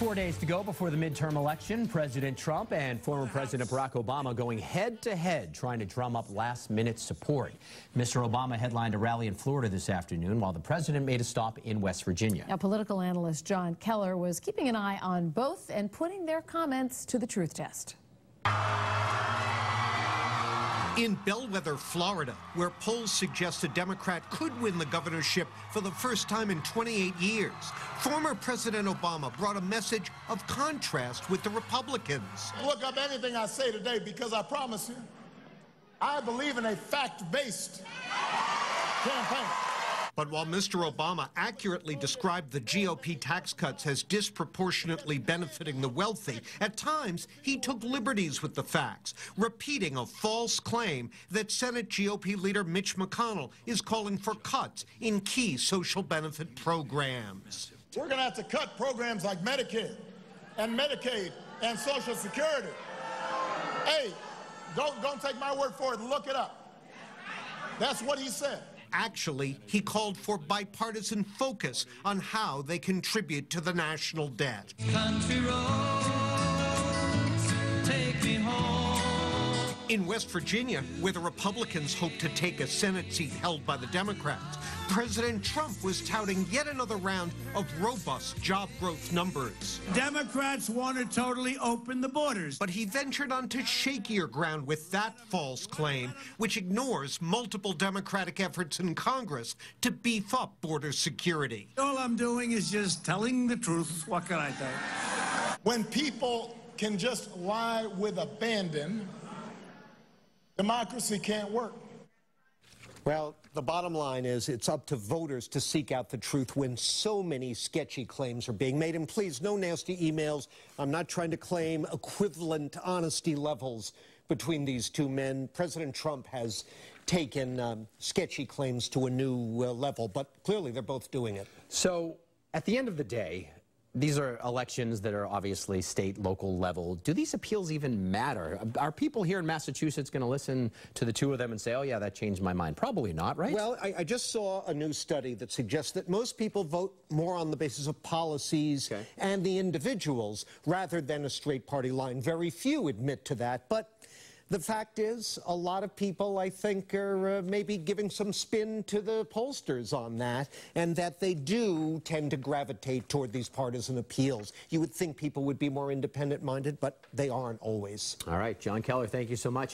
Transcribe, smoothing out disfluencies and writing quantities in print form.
4 days to go before the midterm election. President Trump and former President Barack Obama going head-to-head, trying to drum up last-minute support. Mr. Obama headlined a rally in Florida this afternoon, while the president made a stop in West Virginia. Now, political analyst Keller was keeping an eye on both and putting their comments to the truth test. In Bellwether, Florida, where polls suggest a Democrat could win the governorship for the first time in 28 years, former President Obama brought a message of contrast with the Republicans. Look up anything I say today, because I promise you, I believe in a fact-based campaign. But while Mr. Obama accurately described the GOP tax cuts as disproportionately benefiting the wealthy, at times he took liberties with the facts, repeating a false claim that Senate GOP leader Mitch McConnell is calling for cuts in key social benefit programs. We're going to have to cut programs like Medicare and Medicaid and Social Security. Hey, don't take my word for it. Look it up. That's what he said. Actually, he called for bipartisan focus on how they contribute to the national debt. Country roads, take me home. In West Virginia, where the Republicans hope to take a Senate seat held by the Democrats, President Trump was touting yet another round of robust job growth numbers. Democrats want to totally open the borders. But he ventured onto shakier ground with that false claim, which ignores multiple Democratic efforts in Congress to beef up border security. All I'm doing is just telling the truth. What can I tell you? When people can just lie with abandon, democracy can't work. Well, the bottom line is it's up to voters to seek out the truth when so many sketchy claims are being made. And please, no nasty emails. I'm not trying to claim equivalent honesty levels between these two men. President Trump has taken sketchy claims to a new level, but clearly they're both doing it. So, at the end of the day, these are elections that are obviously state, local level. Do these appeals even matter? Are people here in Massachusetts going to listen to the two of them and say, oh, yeah, that changed my mind? Probably not, right? Well, I just saw a new study that suggests that most people vote more on the basis of policies and the individuals rather than a straight party line. Very few admit to that, but the fact is, a lot of people, I think, are maybe giving some spin to the pollsters on that, and that they do tend to gravitate toward these partisan appeals. You would think people would be more independent-minded, but they aren't always. All right, Keller, thank you so much.